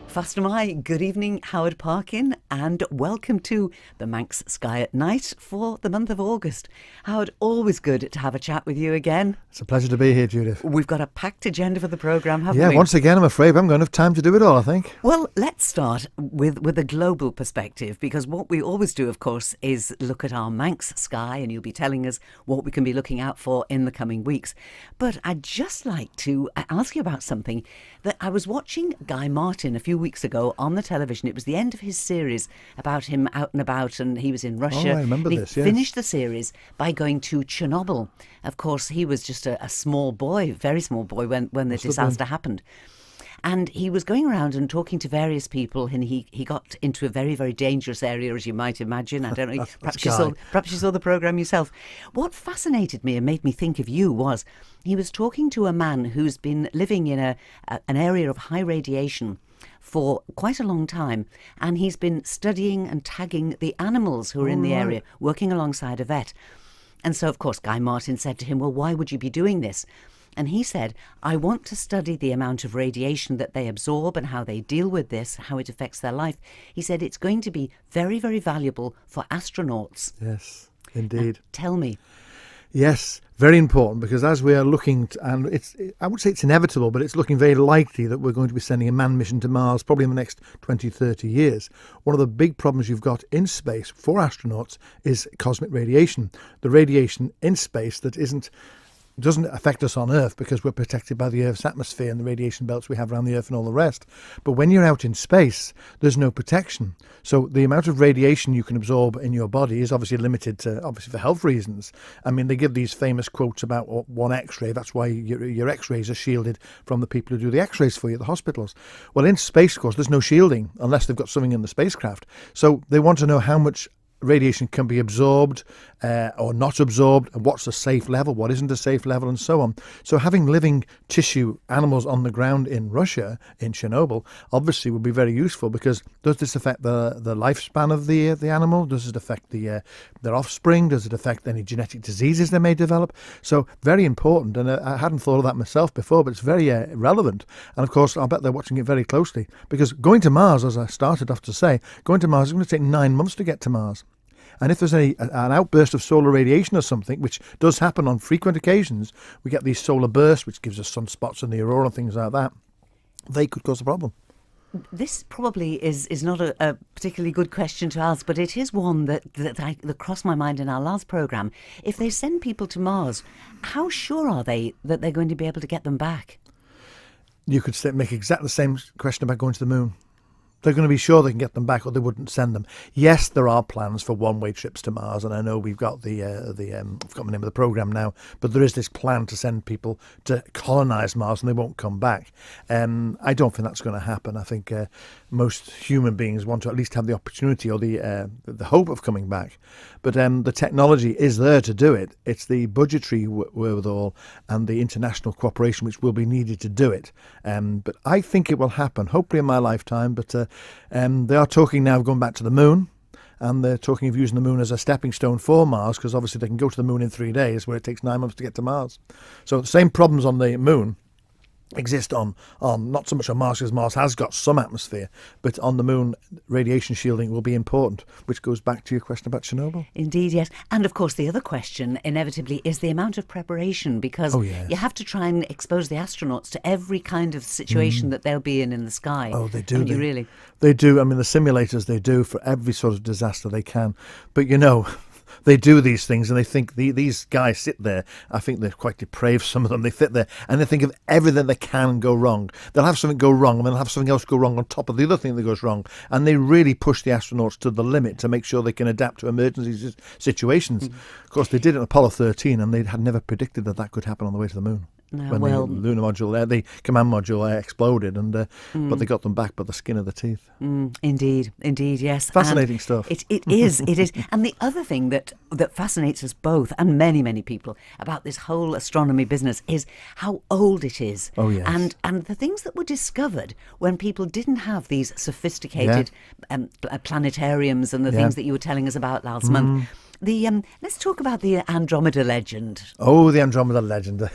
Faster my good evening, Howard Parkin, and welcome to the Manx Sky at Night for the month of August. Howard, always good to have a chat with you again. It's a pleasure to be here, Judith. We've got a packed agenda for the programme, haven't we? Yeah, once again, I'm afraid we haven't got enough time to do it all, I think. Well, let's start with a global perspective, because what we always do, of course, is look at our Manx sky, and you'll be telling us what we can be looking out for in the coming weeks. But I'd just like to ask you about something that I was watching Guy Martin a few weeks ago on the television. It was the end of his series about him out and about, and he was in Russia. Oh, I remember and this, he yes. finished the series by going to Chernobyl. Of course, he was just a small boy, very small boy, when the disaster happened. And he was going around and talking to various people, and he got into a very, very dangerous area, as you might imagine. I don't know, perhaps you saw the programme yourself. What fascinated me and made me think of you was he was talking to a man who's been living in an area of high radiation for quite a long time, and he's been studying and tagging the animals who are in the area, working alongside a vet. And so, of course, Guy Martin said to him, well, why would you be doing this? And he said, I want to study the amount of radiation that they absorb and how they deal with this, how it affects their life. He said it's going to be very, very valuable for astronauts. Yes, indeed. Now, tell me. Yes, very important, because as we are looking, and I would say it's inevitable, but it's looking very likely that we're going to be sending a manned mission to Mars probably in the next 20, 30 years. One of the big problems you've got in space for astronauts is cosmic radiation. The radiation in space that doesn't affect us on Earth because we're protected by the Earth's atmosphere and the radiation belts we have around the Earth and all the rest. But when you're out in space, there's no protection. So the amount of radiation you can absorb in your body is obviously limited to, obviously for health reasons. I mean, they give these famous quotes about one X-ray. That's why your X-rays are shielded from the people who do the X-rays for you at the hospitals. Well, in space, of course, there's no shielding unless they've got something in the spacecraft. So they want to know how much radiation can be absorbed or not absorbed, and what's a safe level, what isn't a safe level, and so on. So having living tissue animals on the ground in Russia, in Chernobyl, obviously would be very useful, because does this affect the lifespan of the animal? Does it affect their offspring? Does it affect any genetic diseases they may develop? So very important, and I hadn't thought of that myself before, but it's very relevant. And of course, I bet they're watching it very closely, because going to Mars, as I started off to say, going to Mars is going to take 9 months to get to Mars. And if there's an outburst of solar radiation or something, which does happen on frequent occasions, we get these solar bursts, which gives us sunspots and the aurora and things like that, they could cause a problem. This probably is not a particularly good question to ask, but it is one that crossed my mind in our last programme. If they send people to Mars, how sure are they that they're going to be able to get them back? You could make exactly the same question about going to the moon. They're going to be sure they can get them back, or they wouldn't send them. Yes, there are plans for one-way trips to Mars, and I know we've got I've got the name of the programme now, but there is this plan to send people to colonise Mars, and they won't come back. I don't think that's going to happen. I think most human beings want to at least have the opportunity or the hope of coming back. But the technology is there to do it. It's the budgetary wherewithal and the international cooperation which will be needed to do it. But I think it will happen, hopefully in my lifetime. But they are talking now of going back to the moon, and they're talking of using the moon as a stepping stone for Mars, because obviously they can go to the moon in 3 days, where it takes 9 months to get to Mars. So the same problems on the moon exist on not so much on Mars, because Mars has got some atmosphere, but on the moon, radiation shielding will be important, which goes back to your question about Chernobyl. Indeed, yes. And of course, the other question, inevitably, is the amount of preparation, because you have to try and expose the astronauts to every kind of situation that they'll be in the sky. Oh, they do. Really? They do. I mean, the simulators, they do for every sort of disaster they can. But, they do these things, and they think these guys sit there. I think they're quite depraved, some of them. They sit there and they think of everything that can go wrong. They'll have something go wrong, and then they'll have something else go wrong on top of the other thing that goes wrong. And they really push the astronauts to the limit to make sure they can adapt to emergency situations. Of course, they did it in Apollo 13, and they had never predicted that could happen on the way to the moon. No, when the lunar module, the command module exploded, and but they got them back by the skin of the teeth. Indeed, yes. Fascinating stuff. It is. And the other thing that fascinates us both, and many, many people, about this whole astronomy business is how old it is. Oh, yes. And the things that were discovered when people didn't have these sophisticated planetariums and the things that you were telling us about last month. Let's talk about the Andromeda legend. Oh, the Andromeda legend.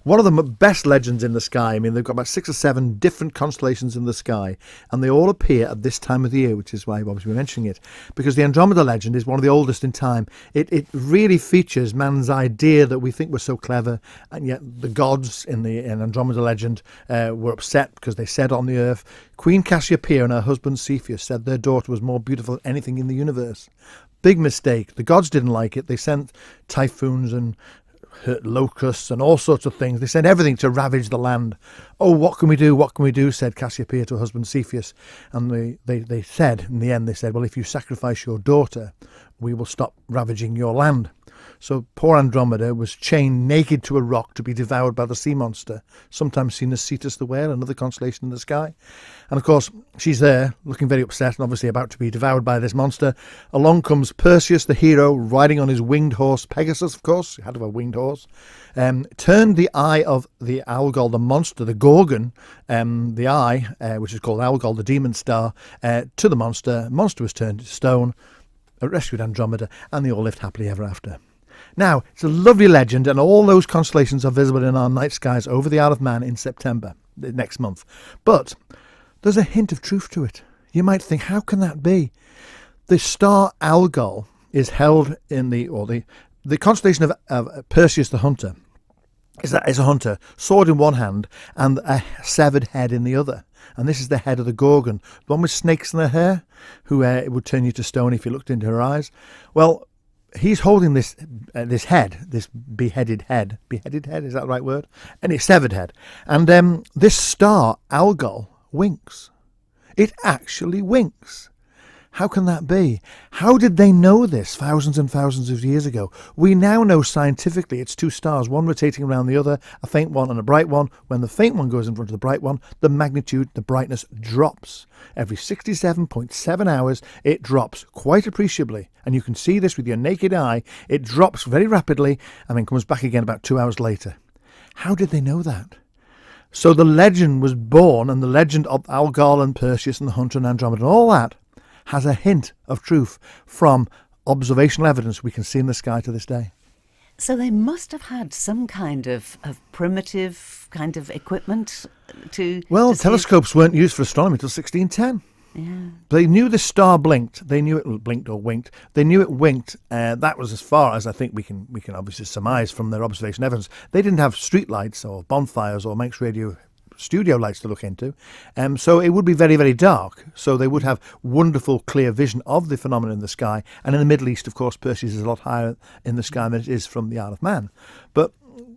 One of the best legends in the sky. I mean, they've got about 6 or 7 different constellations in the sky, and they all appear at this time of the year, which is why Bob's been mentioning it, because the Andromeda legend is one of the oldest in time. It really features man's idea that we think we're so clever, and yet the gods in Andromeda legend were upset because they said on the Earth, Queen Cassiopeia and her husband Cepheus said their daughter was more beautiful than anything in the universe. Big mistake. The gods didn't like it. They sent typhoons and locusts and all sorts of things. They sent everything to ravage the land. Oh, what can we do? What can we do? Said Cassiopeia to her husband Cepheus. And they said, in the end, they said, well, if you sacrifice your daughter, we will stop ravaging your land. So poor Andromeda was chained naked to a rock to be devoured by the sea monster, sometimes seen as Cetus the whale, another constellation in the sky. And of course, she's there, looking very upset and obviously about to be devoured by this monster. Along comes Perseus, the hero, riding on his winged horse, Pegasus, of course, he had to have a winged horse, turned the eye of the Algol, the monster, the Gorgon, the eye, which is called Algol, the demon star, to the monster. Monster was turned to stone, rescued Andromeda, and they all lived happily ever after. Now, it's a lovely legend, and all those constellations are visible in our night skies over the Isle of Man in September, next month. But there's a hint of truth to it. You might think, how can that be? The star Algol is held in the constellation of Perseus the hunter. Is a hunter, sword in one hand and a severed head in the other. And this is the head of the Gorgon, the one with snakes in her hair, who would turn you to stone if you looked into her eyes. Well, he's holding this head, this beheaded head. Beheaded head, is that the right word? And it's severed head. And this star, Algol, winks. It actually winks. How can that be? How did they know this thousands and thousands of years ago? We now know scientifically it's 2 stars, one rotating around the other, a faint one and a bright one. When the faint one goes in front of the bright one, the magnitude, the brightness drops. Every 67.7 hours, it drops quite appreciably. And you can see this with your naked eye. It drops very rapidly and then comes back again about 2 hours later. How did they know that? So the legend was born, and the legend of Algol and Perseus and the hunter and Andromeda and all that has a hint of truth from observational evidence we can see in the sky to this day. So they must have had some kind of primitive kind of equipment to... Well, telescopes weren't used for astronomy until 1610. Yeah. They knew the star blinked. They knew it blinked or winked. They knew it winked. That was as far as I think we can obviously surmise from their observation evidence. They didn't have street lights or bonfires or Manx radio studio lights to look into, so it would be very, very dark. So they would have wonderful, clear vision of the phenomenon in the sky. And in the Middle East, of course, Perseus is a lot higher in the sky than it is from the Isle of Man. But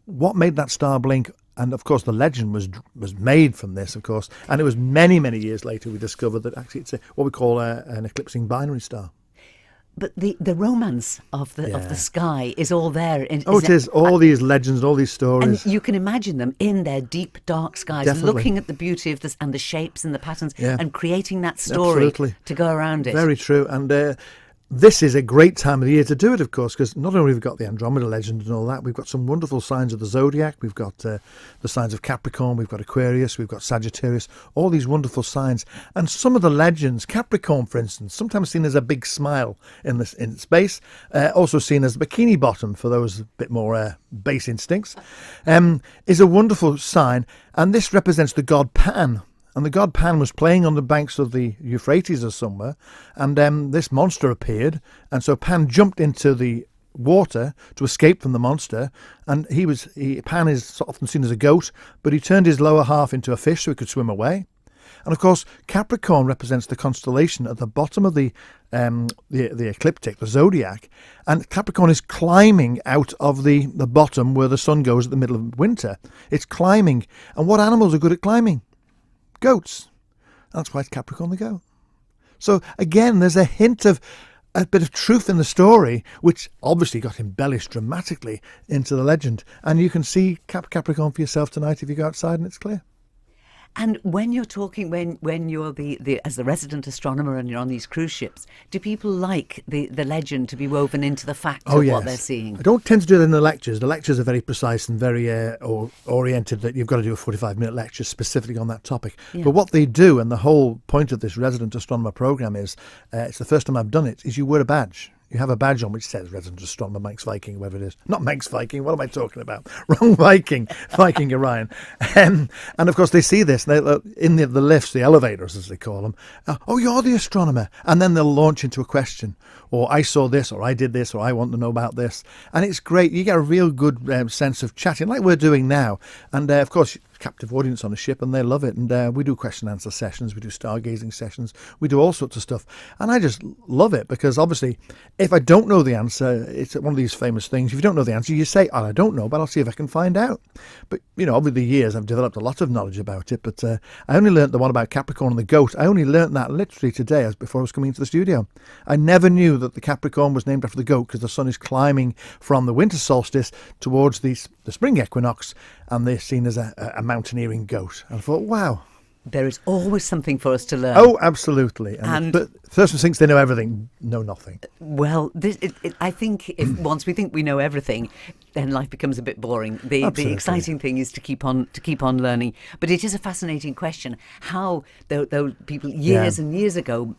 what made that star blink? And of course, the legend was made from this, of course. And it was many, many years later we discovered that actually it's what we call an eclipsing binary star. But the romance of the sky is all there. It is. All these legends, all these stories. And you can imagine them in their deep, dark skies, Definitely. looking at the beauty of this and the shapes and the patterns, Yeah. and creating that story Absolutely. to go around it. Very true. And this is a great time of the year to do it, of course, because not only have we got the Andromeda legend and all that, we've got some wonderful signs of the zodiac. We've got the signs of Capricorn, we've got Aquarius, we've got Sagittarius, all these wonderful signs. And some of the legends, Capricorn, for instance, sometimes seen as a big smile in space, also seen as the bikini bottom for those a bit more base instincts, is a wonderful sign. And this represents the god Pan. And the god Pan was playing on the banks of the Euphrates or somewhere, and this monster appeared, and so Pan jumped into the water to escape from the monster, and Pan is often seen as a goat, but he turned his lower half into a fish so he could swim away. And of course, Capricorn represents the constellation at the bottom of the ecliptic, the zodiac, and Capricorn is climbing out of the bottom where the sun goes at the middle of winter. It's climbing, and what animals are good at climbing? Goats. That's why it's Capricorn the goat. So again, there's a hint of a bit of truth in the story, which obviously got embellished dramatically into the legend. And you can see Capricorn for yourself tonight if you go outside and it's clear. And when you're talking, when you're as the resident astronomer and you're on these cruise ships, do people like the legend to be woven into the fact of what they're seeing? I don't tend to do that in the lectures. The lectures are very precise and very oriented, that you've got to do a 45-minute lecture specifically on that topic. Yeah. But what they do, and the whole point of this resident astronomer program is, it's the first time I've done it, is you wear a badge. you have a badge on which says resident astronomer Manx Viking, whatever it is. Not Manx Viking, what am I talking about? Wrong Viking, Viking Orion. And of course they see this, and in the lifts, the elevators as they call them, oh, you're the astronomer. And then they'll launch into a question, or I saw this, or I did this, or I want to know about this. And it's great. You get a real good sense of chatting, like we're doing now. And of course, captive audience on a ship, and they love it. And we do question and answer sessions, we do stargazing sessions, we do all sorts of stuff, and I just love it, because obviously if I don't know the answer, it's one of these famous things, if you don't know the answer you say, oh, I don't know, but I'll see if I can find out. But over the years I've developed a lot of knowledge about it, but I only learnt the one about Capricorn and the goat. I only learnt that literally today, as before I was coming into the studio. I never knew that the Capricorn was named after the goat, because the sun is climbing from the winter solstice towards the spring equinox, and they're seen as a mountaineering goat. And I thought, wow. There is always something for us to learn. Oh, absolutely. But the person thinks they know everything, know nothing. Well, I think if once we think we know everything, then life becomes a bit boring. The exciting thing is to keep on learning. But it is a fascinating question how though people years and years ago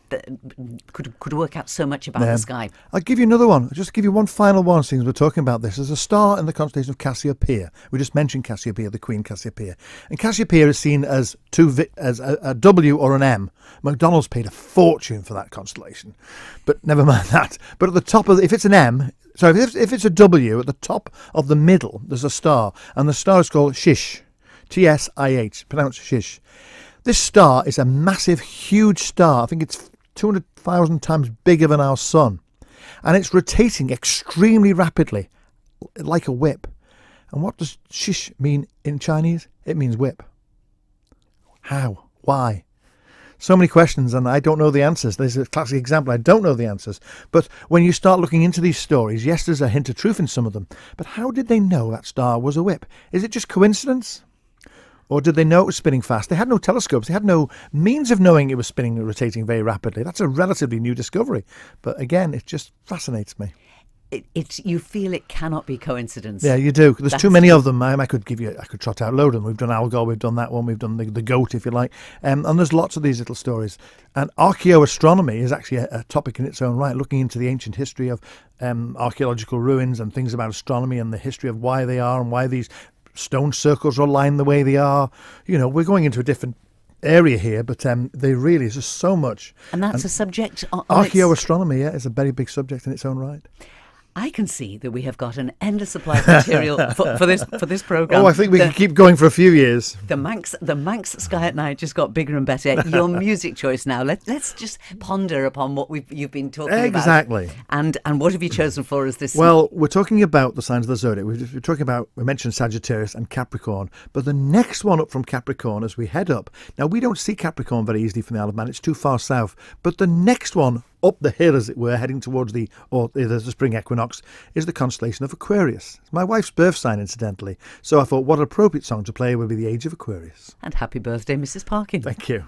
could work out so much about the sky. I'll give you another one. I'll just give you one final one, since we're talking about this. There's a star in the constellation of Cassiopeia. We just mentioned Cassiopeia, the Queen Cassiopeia. And Cassiopeia is seen as a W or an M. McDonald's paid a fortune for that constellation, but never mind that. But at the top of, if it's an M, sorry, if it's a W, at the top of the middle there's a star, and the star is called Shish, T-S-I-H, pronounced Shish. This star is a massive, huge star. I think it's 200,000 times bigger than our sun, and it's rotating extremely rapidly, like a whip. And what does Shish mean in Chinese? It means whip. How? Why? So many questions, and I don't know the answers. There's a classic example. I don't know the answers. But when you start looking into these stories, yes, there's a hint of truth in some of them. But how did they know that star was a whip? Is it just coincidence? Or did they know it was spinning fast? They had no telescopes. They had no means of knowing it was spinning and rotating very rapidly. That's a relatively new discovery. But again, it just fascinates me. You feel it cannot be coincidence. Yeah, you do. There's too many of them. I could trot out a load of them. We've done Algol, we've done that one, we've done the goat, if you like. And there's lots of these little stories. And archaeoastronomy is actually a topic in its own right, looking into the ancient history of archaeological ruins and things about astronomy and the history of why they are and why these stone circles are aligned the way they are. We're going into a different area here, but there really is just so much. And that's a subject on archaeoastronomy, is a very big subject in its own right. I can see that we have got an endless supply of material for this program. Oh, I think we can keep going for a few years. The Manx Sky at Night just got bigger and better. Your music choice now. Let's just ponder upon what you've been talking about. Exactly. And what have you chosen for us this? Well, we're talking about the signs of the zodiac. We're talking about, we mentioned Sagittarius and Capricorn, but the next one up from Capricorn as we head up. Now, we don't see Capricorn very easily from the Isle of Man. It's too far south. But the next one up the hill, as it were, heading towards the spring equinox, is the constellation of Aquarius. It's my wife's birth sign, incidentally. So I thought what an appropriate song to play would be The Age of Aquarius. And happy birthday, Mrs. Parkin. Thank you.